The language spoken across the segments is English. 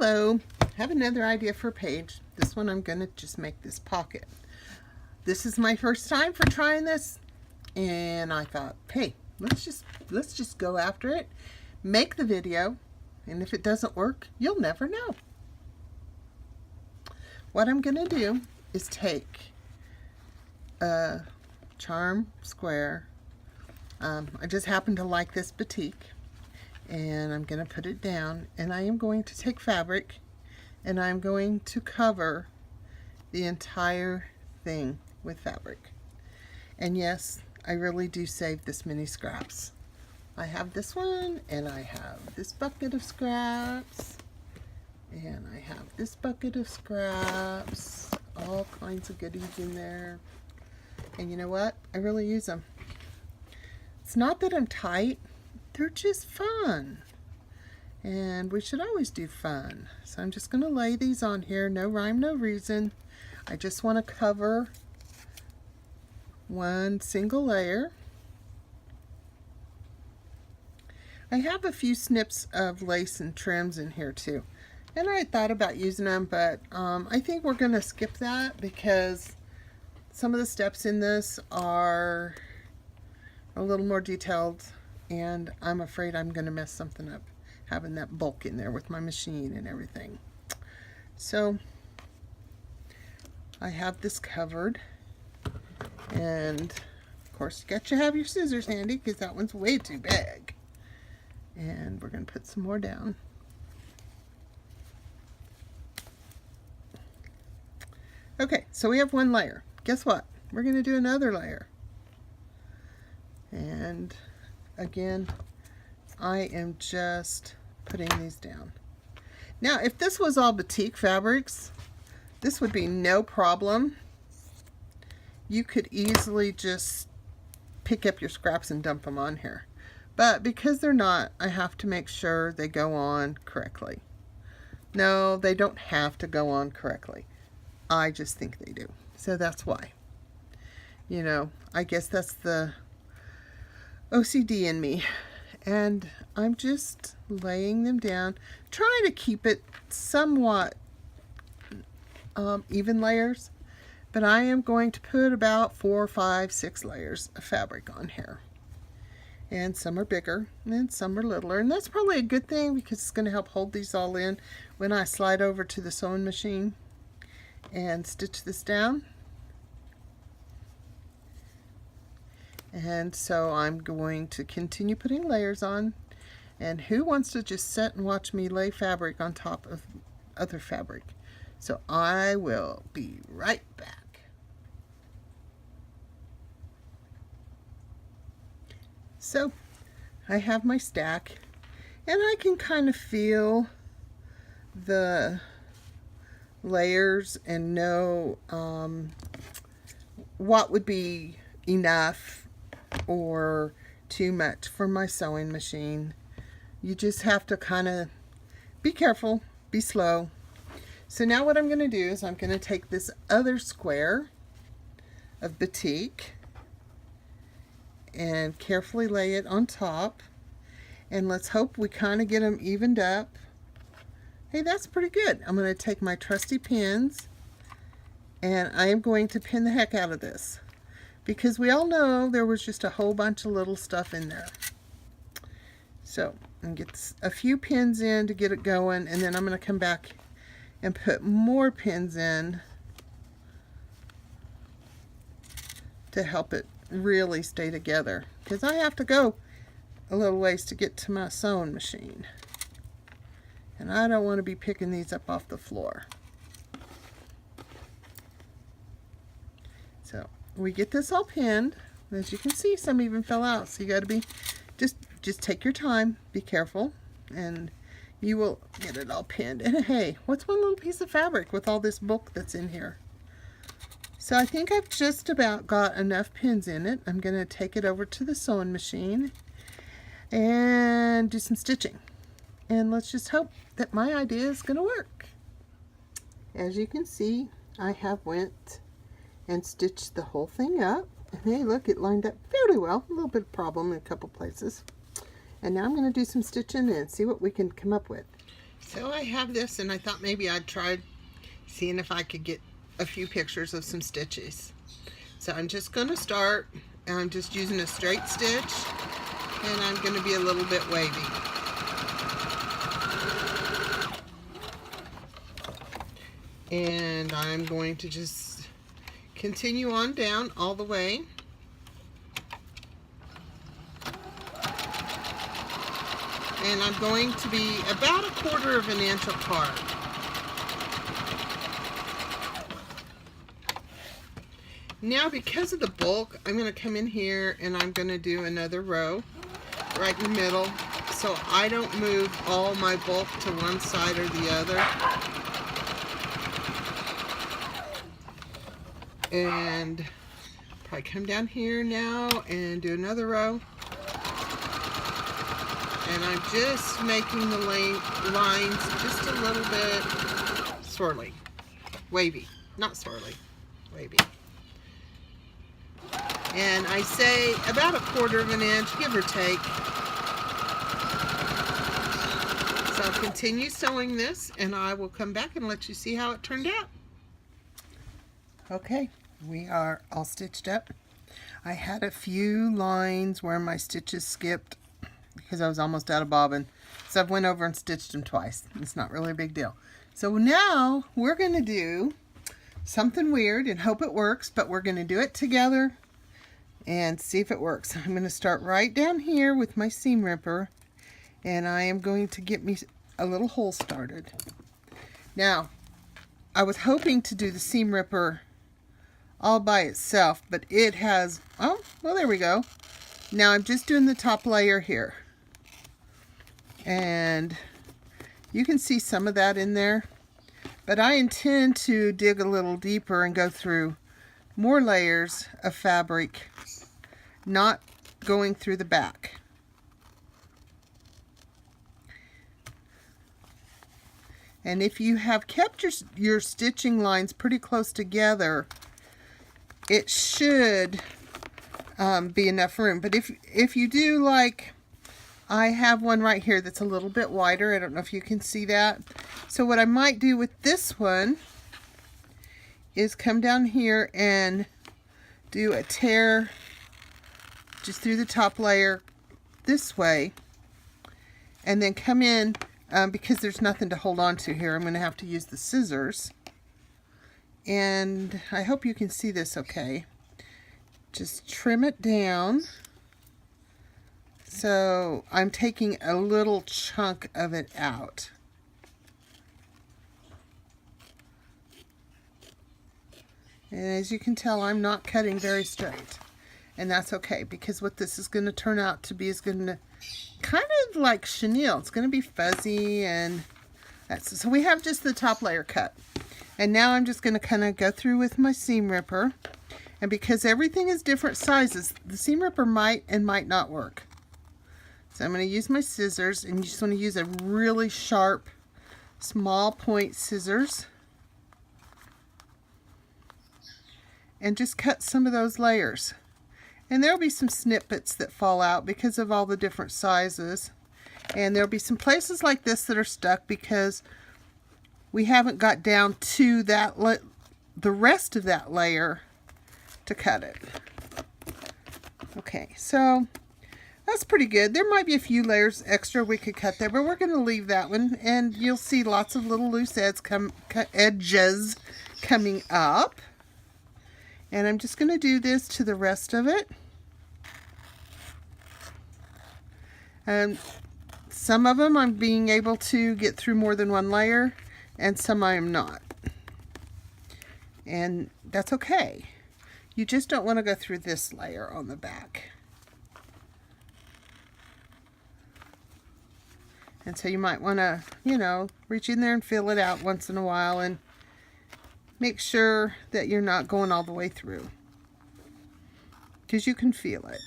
Hello, have another idea for a page. This one I'm going to just make this pocket. This is my first time for trying this, and I thought, hey, let's just go after it, make the video, and if it doesn't work, you'll never know. What I'm going to do is take a charm square. I just happen to like this batik, and I'm going to put it down, and I am going to take fabric and I'm going to cover the entire thing with fabric. And yes, I really do save this many scraps. I have this one, and I have this bucket of scraps, and I have this bucket of scraps, all kinds of goodies in there. And you know what? I really use them. It's not that I'm tight, they're just fun. And we should always do fun. So I'm just going to lay these on here, no rhyme, no reason. I just want to cover one single layer. I have a few snips of lace and trims in here too. And I thought about using them, but I think we're going to skip that because some of the steps in this are a little more detailed, and I'm afraid I'm going to mess something up having that bulk in there with my machine and everything. So I have this covered, and of course you got to have your scissors handy because that one's way too big. And we're going to put some more down. Okay, so we have one layer. Guess what? We're going to do another layer. And again, I am just putting these down. Now, if this was all batik fabrics, this would be no problem. You could easily just pick up your scraps and dump them on here. But because they're not, I have to make sure they go on correctly. No, they don't have to go on correctly. I just think they do. So that's why. You know, I guess that's the OCD in me. And I'm just laying them down, trying to keep it somewhat even layers. But I am going to put about 4, 5, 6 layers of fabric on here. And some are bigger and some are littler. And that's probably a good thing because it's going to help hold these all in when I slide over to the sewing machine and stitch this down. And so I'm going to continue putting layers on. And who wants to just sit and watch me lay fabric on top of other fabric? So I will be right back. So I have my stack, and I can kind of feel the layers and know what would be enough or too much for my sewing machine. You just have to kind of be careful, be slow. So now what I'm going to do is I'm going to take this other square of batik and carefully lay it on top, and let's hope we kind of get them evened up. Hey, that's pretty good. I'm going to take my trusty pins, and I am going to pin the heck out of this, because we all know there was just a whole bunch of little stuff in there. So I'm going to get a few pins in to get it going, and then I'm going to come back and put more pins in to help it really stay together, because I have to go a little ways to get to my sewing machine, and I don't want to be picking these up off the floor. So we get this all pinned. As you can see, some even fell out, so you got to be just take your time, be careful, and you will get it all pinned. And hey, what's one little piece of fabric with all this bulk that's in here? So I think I've just about got enough pins in it. I'm going to take it over to the sewing machine and do some stitching. And let's just hope that my idea is going to work. As you can see, I have went and stitched the whole thing up. And hey, look, it lined up fairly well. A little bit of problem in a couple places. And now I'm going to do some stitching and see what we can come up with. So I have this, and I thought maybe I'd try seeing if I could get a few pictures of some stitches. So I'm just going to start, and I'm just using a straight stitch, and I'm going to be a little bit wavy. And I'm going to just continue on down all the way. And I'm going to be about 1/4 of an inch apart. Now, because of the bulk, I'm going to come in here and I'm going to do another row right in the middle, so I don't move all my bulk to one side or the other. And probably come down here now and do another row. And I'm just making the lines just a little bit swirly, wavy, not swirly, wavy. And I say about 1/4 of an inch, give or take. So I'll continue sewing this, and I will come back and let you see how it turned out. Okay, we are all stitched up. I had a few lines where my stitches skipped because I was almost out of bobbin. So I went over and stitched them twice. It's not really a big deal. So now we're going to do something weird and hope it works, but we're going to do it together and see if it works. I'm going to start right down here with my seam ripper, and I am going to get me a little hole started. Now, I was hoping to do the seam ripper all by itself, but it has, oh, well, there we go. Now I'm just doing the top layer here. And you can see some of that in there, but I intend to dig a little deeper and go through more layers of fabric, not going through the back. And if you have kept your stitching lines pretty close together, it should be enough room. But if you do, like I have one right here that's a little bit wider. I don't know if you can see that. So what I might do with this one is come down here and do a tear just through the top layer this way, and then come in, because there's nothing to hold on to here, I'm going to have to use the scissors. And I hope you can see this okay. Just trim it down. So I'm taking a little chunk of it out. And as you can tell, I'm not cutting very straight. And that's okay, because what this is going to turn out to be is going to kind of like chenille. It's going to be fuzzy, and that's, so we have just the top layer cut. And now I'm just going to kind of go through with my seam ripper. And because everything is different sizes, the seam ripper might and might not work. So I'm going to use my scissors, and you just want to use a really sharp, small point scissors. And just cut some of those layers. And there'll be some snippets that fall out because of all the different sizes. And there'll be some places like this that are stuck because we haven't got down to that the rest of that layer to cut it. Okay, so that's pretty good. There might be a few layers extra we could cut there, but we're going to leave that one, and you'll see lots of little loose edges coming up. And I'm just going to do this to the rest of it. And some of them I'm being able to get through more than one layer, and some I am not. And that's okay. You just don't want to go through this layer on the back. And so you might want to, you know, reach in there and feel it out once in a while, and make sure that you're not going all the way through, because you can feel it.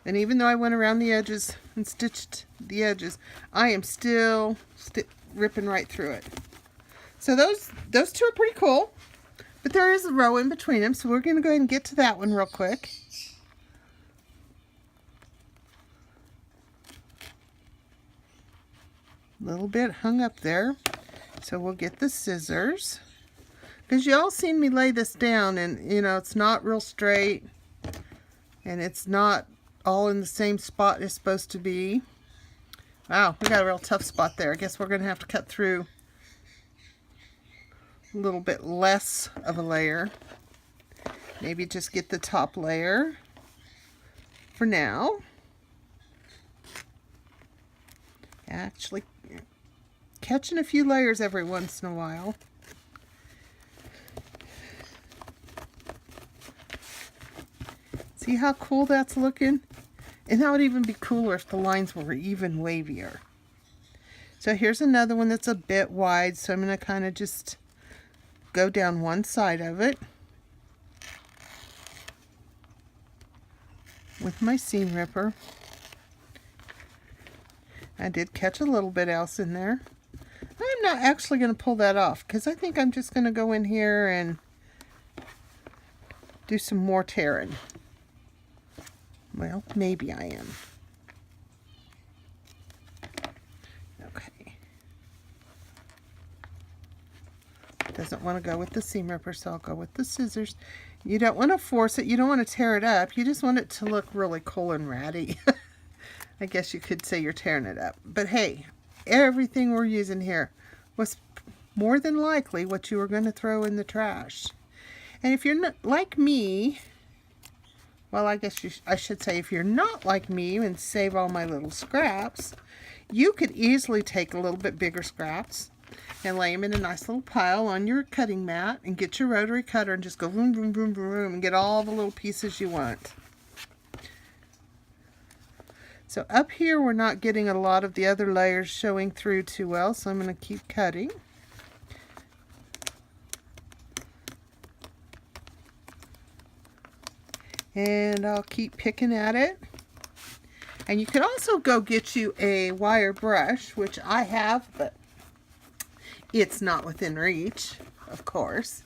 And even though I went around the edges and stitched the edges, I am still ripping right through it. So those two are pretty cool, but there is a row in between them, so we're going to go ahead and get to that one real quick. A little bit hung up there. So we'll get the scissors. Because y'all seen me lay this down and, you know, it's not real straight. And it's not all in the same spot it's supposed to be. Wow, we got a real tough spot there. I guess we're going to have to cut through a little bit less of a layer. Maybe just get the top layer for now. Actually, catching a few layers every once in a while. See how cool that's looking? And that would even be cooler if the lines were even wavier. So here's another one that's a bit wide, so I'm going to kind of just go down one side of it with my seam ripper. I did catch a little bit else in there. I'm not actually going to pull that off because I think I'm just going to go in here and do some more tearing. Well, maybe I am. Okay. Doesn't want to go with the seam ripper, so I'll go with the scissors. You don't want to force it. You don't want to tear it up. You just want it to look really cool and ratty. I guess you could say you're tearing it up. But hey, everything we're using here was more than likely what you were going to throw in the trash. And if you're not like me, well, I guess I should say if you're not like me and save all my little scraps, you could easily take a little bit bigger scraps and lay them in a nice little pile on your cutting mat and get your rotary cutter and just go boom, boom, boom, boom, boom and get all the little pieces you want. So up here we're not getting a lot of the other layers showing through too well, so I'm going to keep cutting. And I'll keep picking at it. And you could also go get you a wire brush, which I have, but it's not within reach, of course.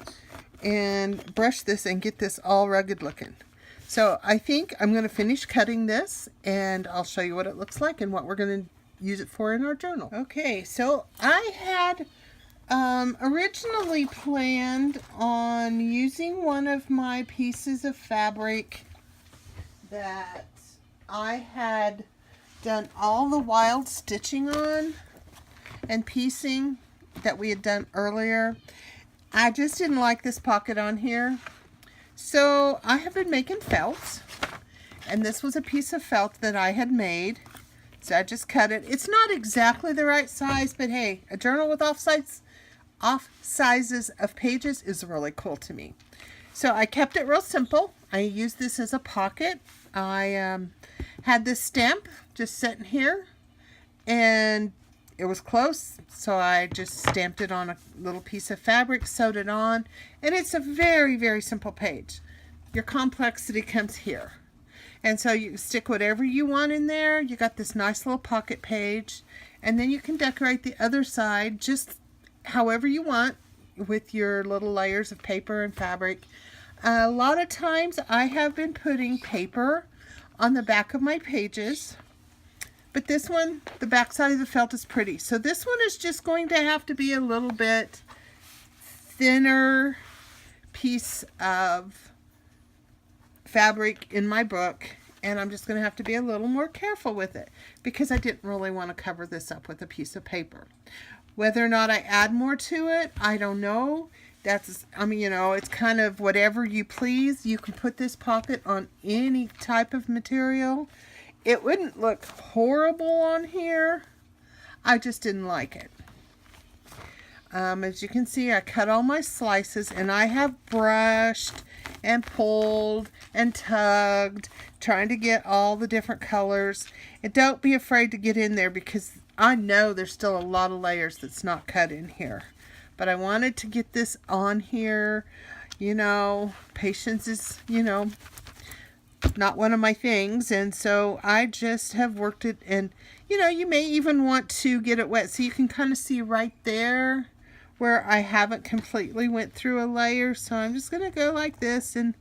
And brush this and get this all rugged looking. So I think I'm going to finish cutting this and I'll show you what it looks like and what we're going to use it for in our journal. Okay, so I had originally planned on using one of my pieces of fabric that I had done all the wild stitching on and piecing that we had done earlier. I just didn't like this pocket on here. So I have been making felt, and this was a piece of felt that I had made. So I just cut it. It's not exactly the right size, but hey, a journal with off sizes of pages is really cool to me. So I kept it real simple. I used this as a pocket. I had this stamp just sitting here, and it was close, so I just stamped it on a little piece of fabric, sewed it on, and it's a very, very simple page. Your complexity comes here. And so you stick whatever you want in there. You got this nice little pocket page, and then you can decorate the other side just however you want with your little layers of paper and fabric. A lot of times I have been putting paper on the back of my pages. But this one, the back side of the felt is pretty. So this one is just going to have to be a little bit thinner piece of fabric in my book. And I'm just going to have to be a little more careful with it because I didn't really want to cover this up with a piece of paper. Whether or not I add more to it, I don't know. That's, I mean, you know, it's kind of whatever you please. You can put this pocket on any type of material. It wouldn't look horrible on here. I just didn't like it. As you can see, I cut all my slices and I have brushed and pulled and tugged, trying to get all the different colors. And don't be afraid to get in there because I know there's still a lot of layers that's not cut in here. But I wanted to get this on here. You know, patience is, you know, not one of my things, and so I just have worked it, and you know, you may even want to get it wet so you can kind of see right there where I haven't completely went through a layer. So I'm just gonna go like this and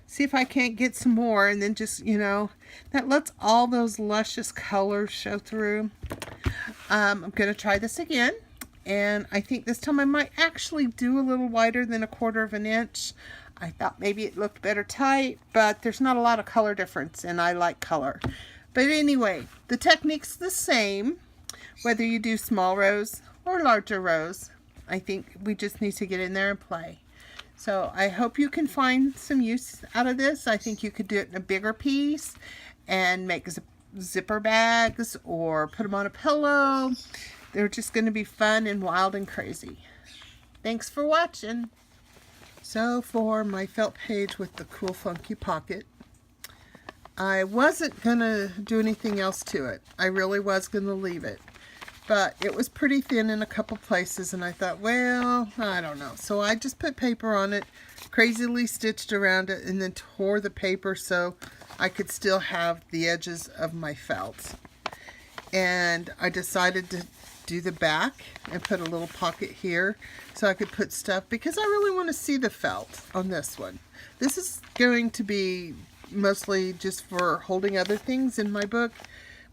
see if I can't get some more, and then just, you know, that lets all those luscious colors show through. I'm going to try this again, and I think this time I might actually do a little wider than 1/4 of an inch. I thought maybe it looked better tight, but there's not a lot of color difference, and I like color. But anyway, the technique's the same, whether you do small rows or larger rows. I think we just need to get in there and play. So I hope you can find some use out of this. I think you could do it in a bigger piece and make zipper bags or put them on a pillow. They're just going to be fun and wild and crazy. Thanks for watching. So for my felt page with the cool funky pocket, I wasn't going to do anything else to it. I really was going to leave it. But it was pretty thin in a couple places, and I thought, well, I don't know. So I just put paper on it, crazily stitched around it, and then tore the paper so I could still have the edges of my felt. And I decided to do the back and put a little pocket here so I could put stuff, because I really want to see the felt on this one. This is going to be mostly just for holding other things in my book.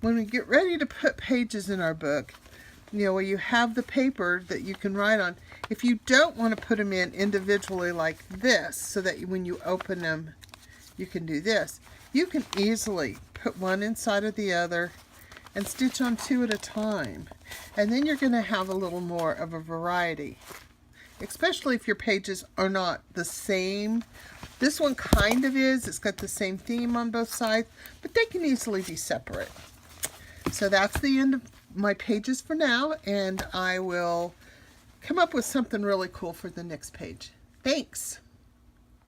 When we get ready to put pages in our book, you know, where you have the paper that you can write on, if you don't want to put them in individually like this, so that when you open them, you can do this, you can easily put one inside of the other and stitch on 2 at a time. And then you're going to have a little more of a variety, especially if your pages are not the same. This one kind of is. It's got the same theme on both sides, but they can easily be separate. So that's the end of my pages for now, and I will come up with something really cool for the next page. Thanks.